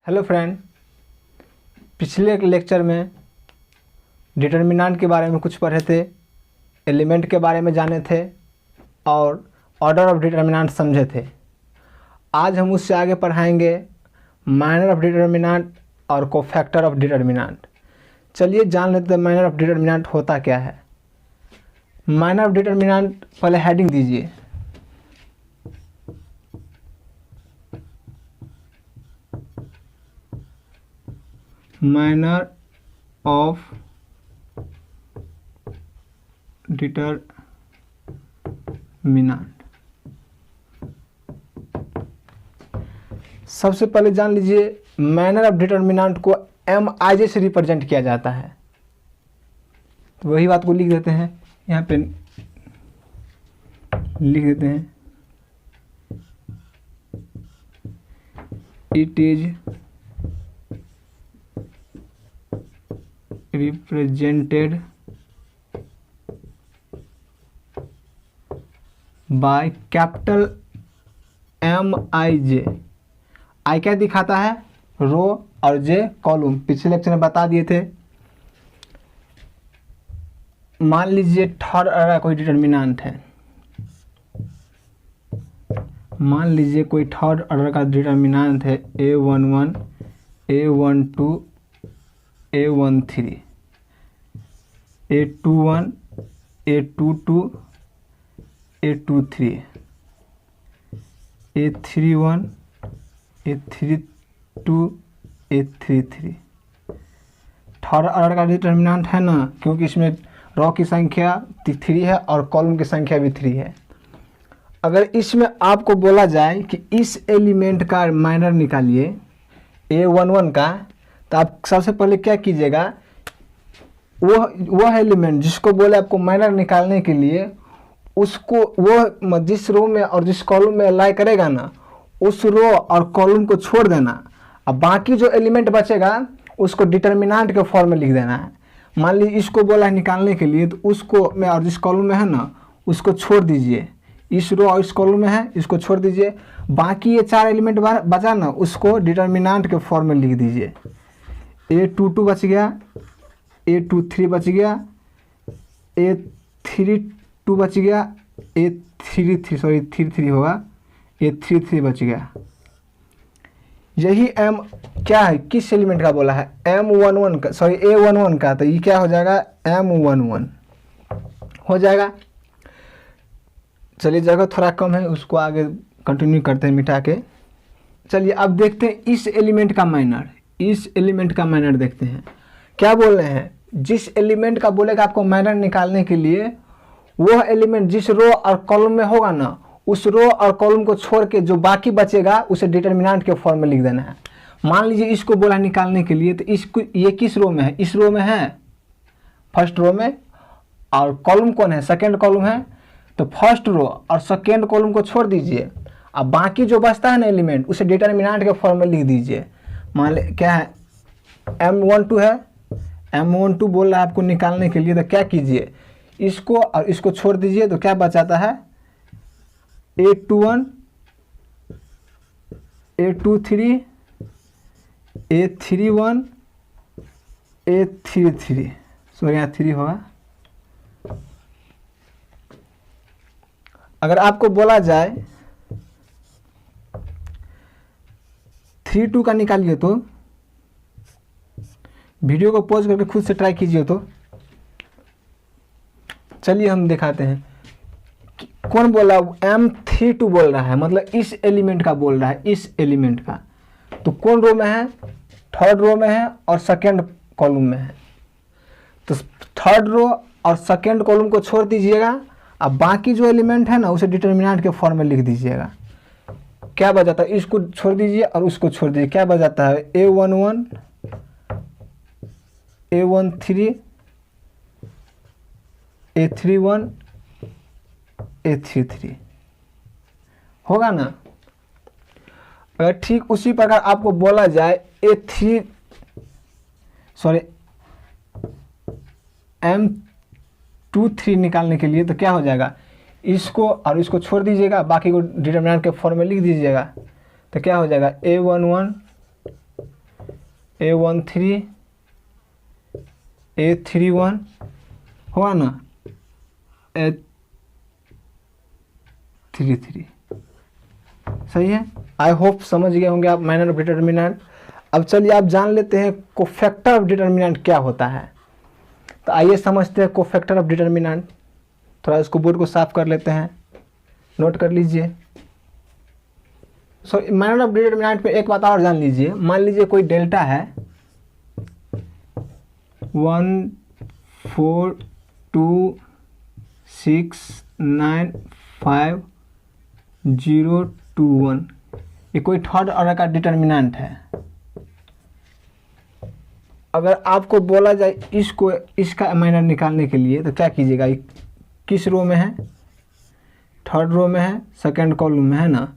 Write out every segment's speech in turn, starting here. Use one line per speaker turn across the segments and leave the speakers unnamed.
Hello friend, पिछले lecture में determinant के बारे में कुछ पढ़े थे, एलिमेंट के बारे में जाने थे और ऑर्डर ऑफ डिटर्मिनेंट समझे थे। आज हम उससे आगे पढ़ाएंगे माइनर ऑफ डिटर्मिनेंट और कोफैक्टर ऑफ डिटर्मिनेंट। चलिए जान लेते हैं माइनर ऑफ डिटर्मिनेंट होता क्या है। माइनर ऑफ डिटर्मिनेंट पहले हेडिंग दीजिए। Minor of determinant. सबसे पहले जान लीजिए माइनर ऑफ डिटर्मिनेंट को MIJ से रिप्रेजेंट किया जाता है। तो वही बात को लिख देते हैं, यहाँ पे लिख देते हैं, it is represented by capital MIJ। आई क्या दिखाता है? रो और जे कॉलम। पिछले लेक्चर में बता दिए थे। मान लीजिए थर्ड ऑर्डर का कोई डिटर्मिनेंट है, मान लीजिए कोई थर्ड ऑर्डर का डिटर्मिनेंट है A11, A12, A13, A21, A22, A23, A31, A32, A33। Third order का डिटर्मिनेंट है ना, क्योंकि इसमें रो की संख्या 3 है और कॉलम की संख्या भी 3 है। अगर इसमें आपको बोला जाए कि इस एलिमेंट का माइनर निकालिए A11 का, तो आप सबसे पहले क्या कीजिएगा, वह एलिमेंट जिसको बोले आपको माइनर निकालने के लिए, उसको वो जिस रो में और जिस कॉलम में अलाइ करेगा ना, उस रो और कॉलम को छोड़ देना। अब बाकी जो एलिमेंट बचेगा उसको डिटर्मिनेंट के फॉर्म में लिख देना है। मान लीजिए इसको बोला है निकालने के लिए, तो उसको में और जिस कॉलम में है ना उसको छोड़ दीजिए। इस रो और इस कॉलम में है, इसको छोड़ दीजिए। बाकी ये 4 एलिमेंट बचा ना, उसको डिटर्मिनेंट के फॉर्म में लिख दीजिए। A22 बच गया, A23 बच गया, A32 बच गया, A33 होगा, A33 बच गया। यही M क्या है, किस एलिमेंट का बोला है? M11 का, A11 का। तो ये क्या हो जाएगा? M11 हो जाएगा। चलिए जगह थोड़ा कम है, उसको आगे कंटिन्यू करते हैं मिटा के। चलिए अब देखते हैं इस एलिमेंट का माइनर। इस एलिमेंट का माइनर देखते हैं। क्या बोल रहे हैं? जिस एलिमेंट का बोलेगा आपको माइनर निकालने के लिए, वह एलिमेंट जिस रो और कॉलम में होगा ना, उस रो और कॉलम को छोड़ के जो बाकी बचेगा उसे डिटर्मिनेंट के फॉर्म में लिख देना है। मान लीजिए इसको बोला निकालने के लिए, तो इसको ये किस रो में है? इस रो में है, फर्स्ट रो में। और कॉलम कौन है? सेकेंड कॉलम है। तो फर्स्ट रो और सेकेंड कॉलम को छोड़ दीजिए। अब बाकी जो बचता है ना एलिमेंट, उसे डिटर्मिनेंट के फॉर्म में लिख दीजिए। मान ले क्या है, M12 है, M12 बोल रहा है आपको निकालने के लिए। तो क्या कीजिए, इसको और इसको छोड़ दीजिए। तो क्या बचाता है? A21, A23, A31, A33, sorry यहाँ 3 होगा। अगर आपको बोला जाए 32 का निकालिए, तो वीडियो को पॉज करके खुद से ट्राई कीजिए। तो चलिए हम दिखाते हैं। कौन बोल रहा है? M32 बोल रहा है, मतलब इस एलिमेंट का बोल रहा है, इस एलिमेंट का। तो कौन रो में है? थर्ड रो में है और सेकेंड कॉलम में है। तो थर्ड रो और सेकेंड कॉलम को छोड़ दीजिएगा। अब बाकी जो एलिमेंट है ना उसे डिटर्मिनेंट के फॉर्म में लिख दीजिएगा। क्या बजाता है? इसको छोड़ दीजिए और उसको छोड़ दीजिए। क्या बजाता है? A11, A13, A31, A33 होगा ना। अगर ठीक उसी प्रकार आपको बोला जाए M23 निकालने के लिए, तो क्या हो जाएगा? इसको और इसको छोड़ दीजिएगा, बाकी को डिटर्मिनेंट के फॉर्म में लिख दीजिएगा। तो क्या हो जाएगा A11 A13 A31 हुआ ना, A33। सही है। आई होप समझ गए होंगे आप माइनर ऑफ डिटर्मिनेंट। अब चलिए आप जान लेते हैं कोफैक्टर ऑफ डिटर्मिनेंट क्या होता है। तो आइए समझते हैं कोफैक्टर ऑफ डिटर्मिनेंट। थोड़ा इसको बोर्ड को साफ कर लेते हैं, नोट कर लीजिए। सो माइनर ऑफ डिटर्मिनेंट में एक बात और जान लीजिए। मान लीजिए कोई डेल्टा है 1 4 2 6 9 5 0 2 1, ये कोई थर्ड ऑर्डर का डिटर्मिनेंट है। अगर आपको बोला जाए इसको, इसका माइनर निकालने के लिए, तो क्या कीजिएगा? किस रो में है? थर्ड रो में है, सेकंड कॉलम में है ना।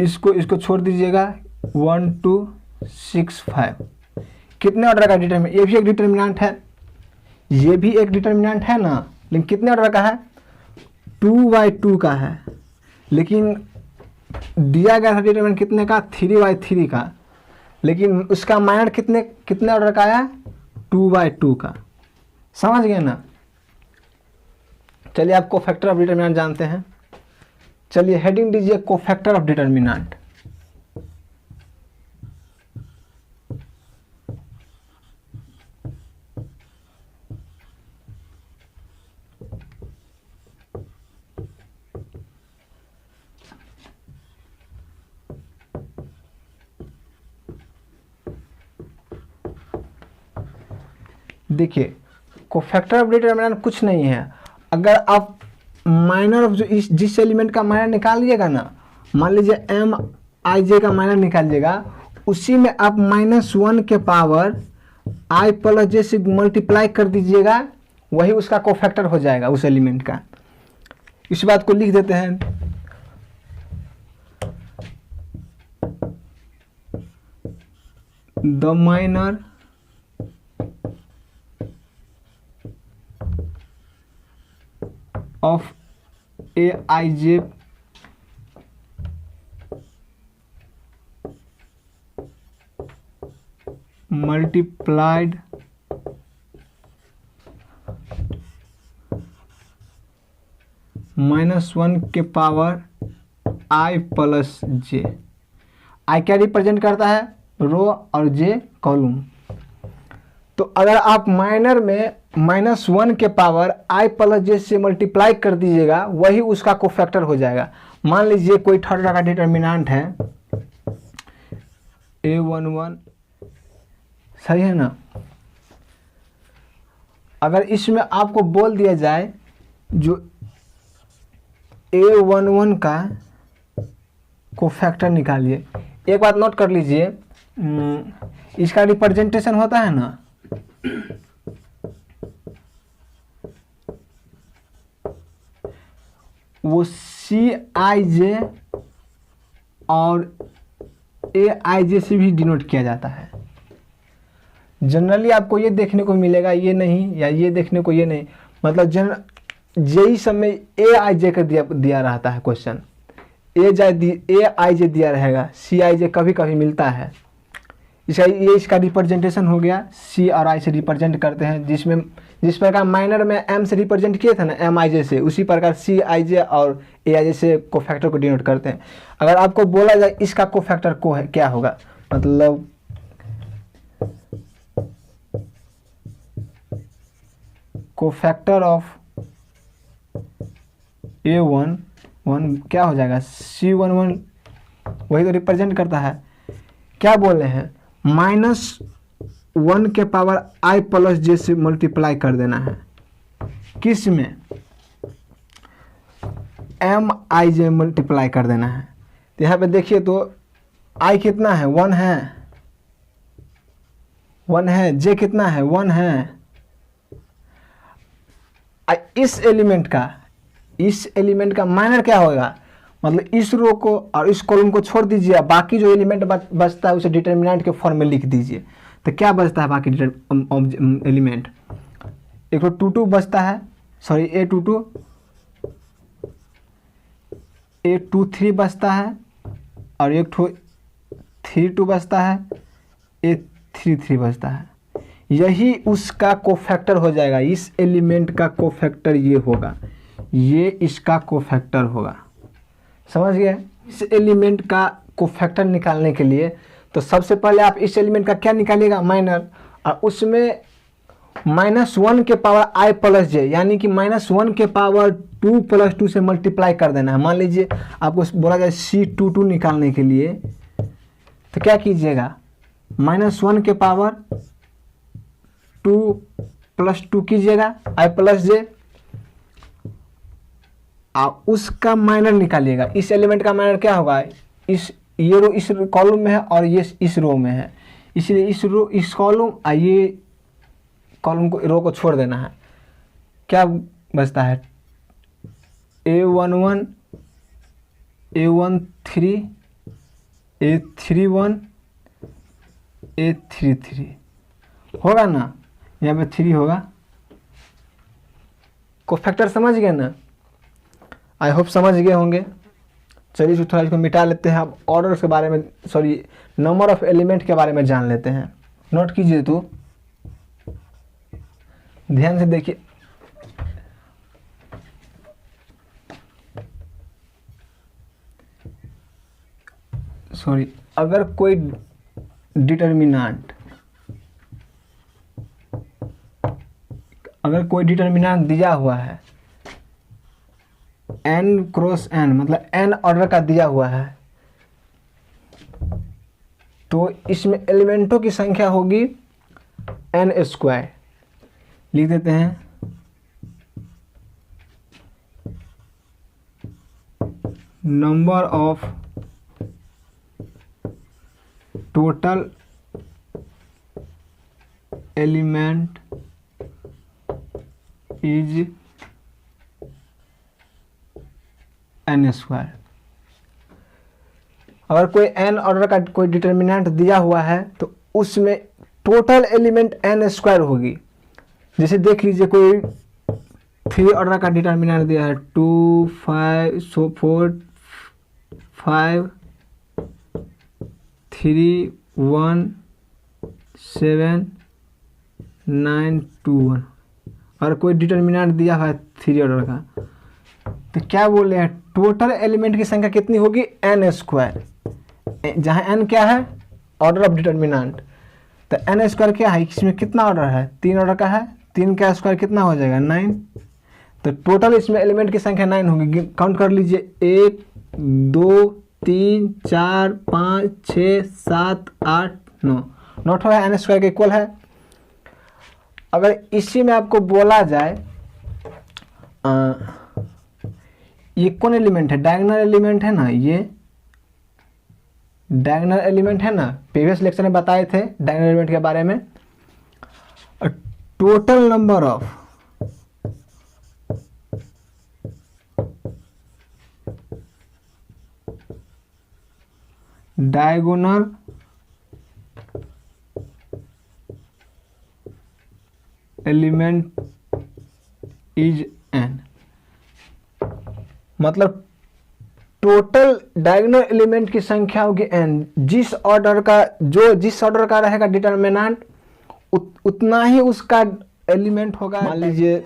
इसको छोड़ दीजिएगा। 1 2 6 5 कितने ऑर्डर का डिटर्मिनेंट? ये भी एक डिटर्मिनेंट है, ये भी एक डिटर्मिनेंट है ना, लेकिन कितने ऑर्डर का है? 2/2 का है। लेकिन दिया गया था डिटर्मिनेंट कितने का? 3/3 का। लेकिन उसका माइनर कितने ऑर्डर का आया? 2/2 का। समझ गए ना? चलिए आप कोफैक्टर ऑफ डिटर्मिनेंट जानते हैं। चलिए हेडिंग दीजिए कोफैक्टर ऑफ डिटर्मिनेंट। देखिए कोफैक्टर ऑफ डिटर्मिनेंट कुछ नहीं है। अगर आप माइनर ऑफ जिस एलिमेंट का माइनर निकालिएगा ना, मान लीजिए MIJ का माइनर निकालिएगा, उसी में आप -1 के पावर I + J से मल्टीप्लाई कर दीजिएगा, वही उसका कोफैक्टर हो जाएगा उस एलिमेंट का। इस बात को लिख देते हैं। The minor of AIJ multiplied -1 के पावर I + J। I क्या रिप्रेजेंट करता है? रो और J कॉलम। तो अगर आप माइनर में -1 के पावर I + J से मल्टीप्लाई कर दीजिएगा, वही उसका कोफैक्टर हो जाएगा। मान लीजिए कोई थर्ड का डिटर्मिनेंट है A11, सही है ना। अगर इसमें आपको बोल दिया जाए जो A11 का कोफैक्टर निकालिए, एक बात नोट कर लीजिए, इसका रिप्रेजेंटेशन होता है ना, वो CIJ और AIJ से भी डिनोट किया जाता है। जनरली आपको ये देखने को मिलेगा, ये नहीं, या ये देखने को ये नहीं, मतलब जेई सब में AIJ का दिया रहता है क्वेश्चन। AIJ दिया रहेगा, CIJ कभी कभी मिलता है। इसका रिप्रेजेंटेशन हो गया। C और I से रिप्रेजेंट करते हैं, जिस प्रकार माइनर में M से रिप्रेजेंट किए थे ना, MIJ से, उसी प्रकार CIJ और AIJ से कोफैक्टर को डिनोट करते हैं। अगर आपको बोला जाए इसका कोफैक्टर को है क्या होगा, मतलब कोफैक्टर ऑफ A11 क्या हो जाएगा? C11 वही तो रिप्रेजेंट करता है। क्या बोल रहे हैं? -1 के पावर I + J से मल्टीप्लाई कर देना है। किस में? MIJ मल्टीप्लाई कर देना है। तो यहाँ पे देखिए तो I कितना है? 1 है, 1 है। J कितना है? 1 है। इस एलिमेंट का माइनर क्या होगा? मतलब इस रो को और इस कॉलम को छोड़ दीजिए, बाकी जो एलिमेंट बचता है उसे डिटर्मिनेंट के फॉर्म में लिख दीजिए। तो क्या बचता है बाकी एलिमेंट? एक तो 22 बचता है, सॉरी A22, A23 बचता है, और एक तो 32 बचता है, A33 बचता है, यही उसका कोफैक्टर हो जाएगा। इस एलिमेंट का कोफैक्टर ये होगा, ये इसका कोफैक्टर होगा। समझ गए? इस एलिमेंट का कोफैक्टर निकालने के लिए तो सबसे पहले आप इस एलिमेंट का क्या निकालिएगा, माइनर, और उसमें -1 के पावर i प्लस j, यानी कि -1 के पावर 2 + 2 से मल्टीप्लाई कर देना है। मान लीजिए आपको बोला जाए C22 निकालने के लिए, तो क्या कीजिएगा, -1 के पावर 2 + 2 कीजिएगा i प्लस j, आप उसका माइनर निकालिएगा। इस एलिमेंट का माइनर क्या होगा, ये रो इस कॉलम में है और ये इस रो में है, इसलिए इस कॉलम और ये कॉलम को, रो को छोड़ देना है। क्या बचता है, A11, A13, A31, A33 होगा ना, यहाँ पे 3 होगा। कोफैक्टर समझ गए ना? आई होप समझ गए होंगे। चलिए थोड़ा इसको मिटा लेते हैं। अब ऑर्डर के बारे में, सॉरी, नंबर ऑफ एलिमेंट के बारे में जान लेते हैं। नोट कीजिए, तो ध्यान से देखिए। सॉरी, अगर कोई डिटर्मिनेंट दिया हुआ है n क्रॉस n, मतलब n ऑर्डर का दिया हुआ है, तो इसमें एलिमेंटों की संख्या होगी n²। लिख देते हैं number of total element is n²। अगर कोई n ऑर्डर का कोई डिटर्मिनेंट दिया हुआ है तो उसमें टोटल एलिमेंट n² होगी। जैसे देख लीजिए, कोई 3 ऑर्डर का डिटर्मिनेंट दिया है, 2, 5, 4, 5, 3, 1, 7, 9, 2, 1। और कोई डिटर्मिनेंट दिया हुआ है 3 ऑर्डर का, तो क्या बोल रहे हैं, टोटल एलिमेंट की संख्या कितनी होगी, n²। जहां n क्या है, ऑर्डर ऑफ डिटर्मिनेंट, तो n² क्या है, इसमें कितना ऑर्डर है, 3 ऑर्डर का है, 3 का स्क्वायर कितना हो जाएगा, 9। तो टोटल इसमें एलिमेंट की संख्या 9 होगी। काउंट कर लीजिए, 1, 2, 3, 4, 5, 6, 7, 8, 9। नोट हो गया, n² के इक्वल है। अगर इसी में आपको बोला जाए ये कौन एलिमेंट है, डायगोनल एलिमेंट है ना, ये डायगोनल एलिमेंट है ना, प्रीवियस लेक्चर में बताए थे डायगोनल एलिमेंट के बारे में। Total number of diagonal element is n, मतलब टोटल डायगोनल एलिमेंट की संख्या होगी n। जिस ऑर्डर का रहेगा डिटर्मिनेंट, उतना ही उसका एलिमेंट होगा। मान लीजिए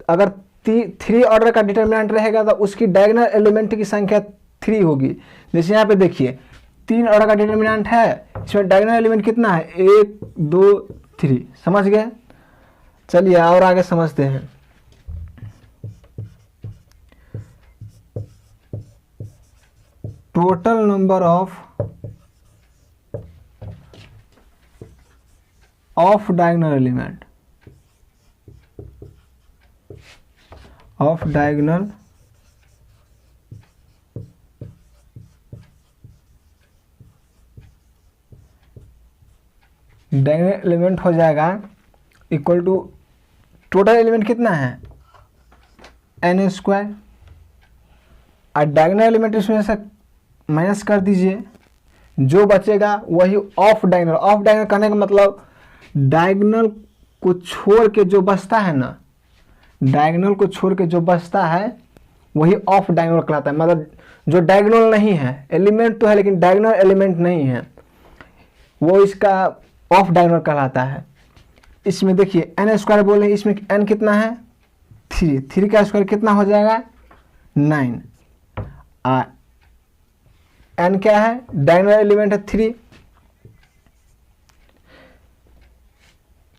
अगर 3 ऑर्डर का डिटर्मिनेंट रहेगा तो उसकी डायगोनल एलिमेंट की संख्या 3 होगी। जैसे यहाँ पे देखिए, 3 ऑर्डर का डिटर्मिनेंट है, इसमें डायगोनल एलिमेंट कितना है, 1, 2, 3। समझ गए? चलिए और आगे समझते हैं। Total number of diagonal element diagonal element हो जाएगा इक्वल टू, टोटल एलिमेंट कितना है, n², और डायगोनल एलिमेंट इसमें से माइनस कर दीजिए, जो बचेगा वही ऑफ डायगोनल। ऑफ डायगोनल करने का मतलब डायगोनल को छोड़ के जो बचता है ना, डायगोनल को छोड़ के जो बचता है वही ऑफ डायगोनल कहलाता है। मतलब जो डायगोनल नहीं है, एलिमेंट तो है लेकिन डायगोनल एलिमेंट नहीं है। वो इसका ऑफ डायगोनल कहलाता है। इसमें देखिए n स्क्वायर बोले, इसमें n कितना है 3, 3 का स्क्वायर कितना हो जाएगा 9, n क्या है डायगोनल एलिमेंट है 3,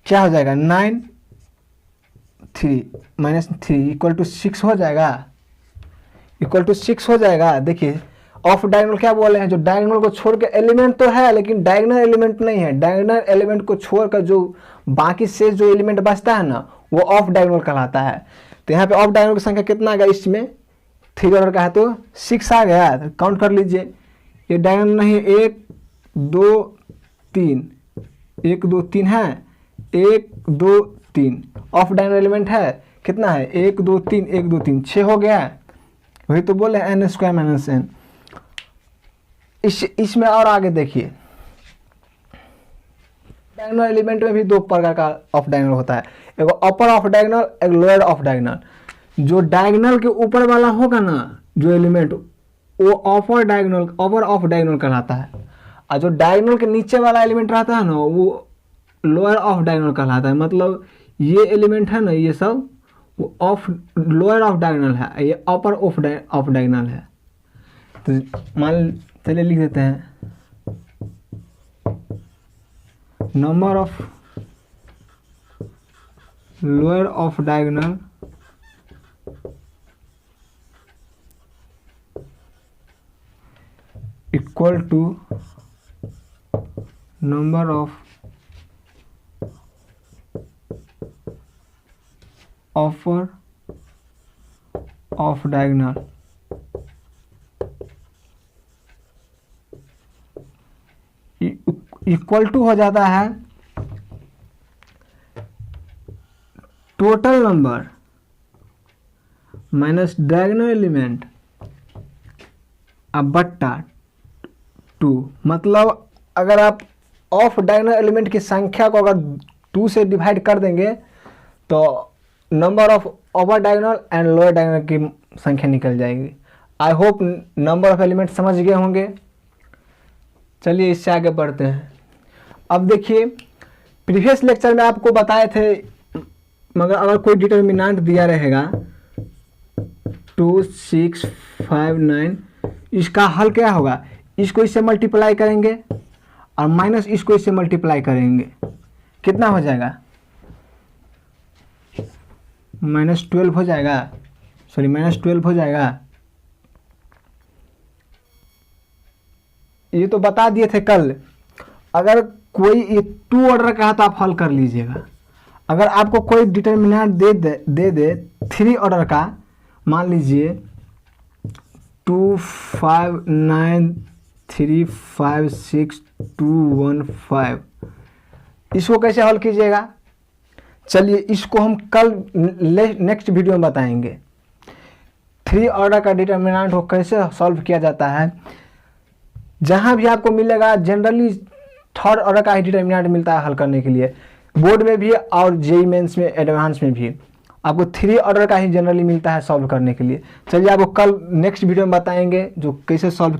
क्या हो जाएगा 9 3 माइनस 3 इक्वल टू 6 हो जाएगा, इक्वल टू 6 हो जाएगा। देखिए ऑफ डायगोनल क्या बोले हैं, जो डायगोनल को छोड़ के एलिमेंट तो है लेकिन डायगोनल एलिमेंट नहीं है, डायगोनल एलिमेंट को छोड़कर जो बाकी से जो एलिमेंट बचता है ना वो ऑफ डायगोनल कहलाता है। तो यहाँ पे ऑफ डायगोनल की संख्या कितना आ गया, इसमें 3 ऑर्डर का है तो 6 आ गया, तो काउंट कर लीजिए। ये डायगोनल नहीं है, 1 2 3, 1 2 3 है, 1 2 3 ऑफ डायगोनल एलिमेंट है, कितना है 1 2 3 1 2 3 6 हो गया। वही तो बोले n स्क्वायर माइनस n। इसमें और आगे देखिए डायगोनल एलिमेंट में भी 2 प्रकार का ऑफ डायगोनल होता है, एक अपर ऑफ डायगोनल, एक लोअर ऑफ डायगोनल। जो डायगोनल के ऊपर वाला होगा ना जो एलिमेंट, वो अपर डायगोनल, अपर ऑफ डायगोनल कहलाता है, और जो डायगोनल के नीचे वाला एलिमेंट रहता है ना वो लोअर ऑफ डायगोनल कहलाता है। मतलब ये एलिमेंट है ना ये सब वो ऑफ लोअर ऑफ डायगोनल है, ये अपर ऑफ डायगोनल है। तो मान चलिए लिख देते हैं number of lower off diagonal equal to number of upper off diagonal equal to हो जाता है total number minus diagonal element अब बट्टा 2। मतलब अगर आप ऑफ डायगोनल एलिमेंट की संख्या को अगर 2 से डिवाइड कर देंगे तो number of upper diagonal and lower diagonal की संख्या निकल जाएगी। I hope number of element समझ गए होंगे। चलिए इससे आगे बढ़ते हैं। अब देखिए प्रीवियस लेक्चर में आपको बताए थे, मगर अगर कोई डिटर्मिनेंट दिया रहेगा 2 6 5 9, इसका हल क्या होगा, इसको इससे मल्टीप्लाई करेंगे और माइनस इसको इससे मल्टीप्लाई करेंगे, कितना हो जाएगा -12 हो जाएगा, सॉरी -12 हो जाएगा। ये तो बता दिए थे कल। अगर कोई 2 ऑर्डर का है तो आप हल कर लीजिएगा। अगर आपको कोई डिटर्मिनेंट दे दे 3 ऑर्डर का, मान लीजिए 2 5 9 3 5 6 2 1 5, इसको कैसे हल कीजिएगा चलिए इसको हम कल नेक्स्ट वीडियो में बताएंगे। 3 ऑर्डर का डिटर्मिनेंट को कैसे सॉल्व किया जाता है। जहाँ भी आपको मिलेगा जनरली 3rd ऑर्डर का ही डिटर्मिनेंट मिलता है हल करने के लिए, बोर्ड में भी और जेईई मेंस में एडवांस में भी आपको 3 ऑर्डर का ही जनरली मिलता है सॉल्व करने के लिए। चलिए आपको कल नेक्स्ट वीडियो में बताएंगे जो कैसे सॉल्व किया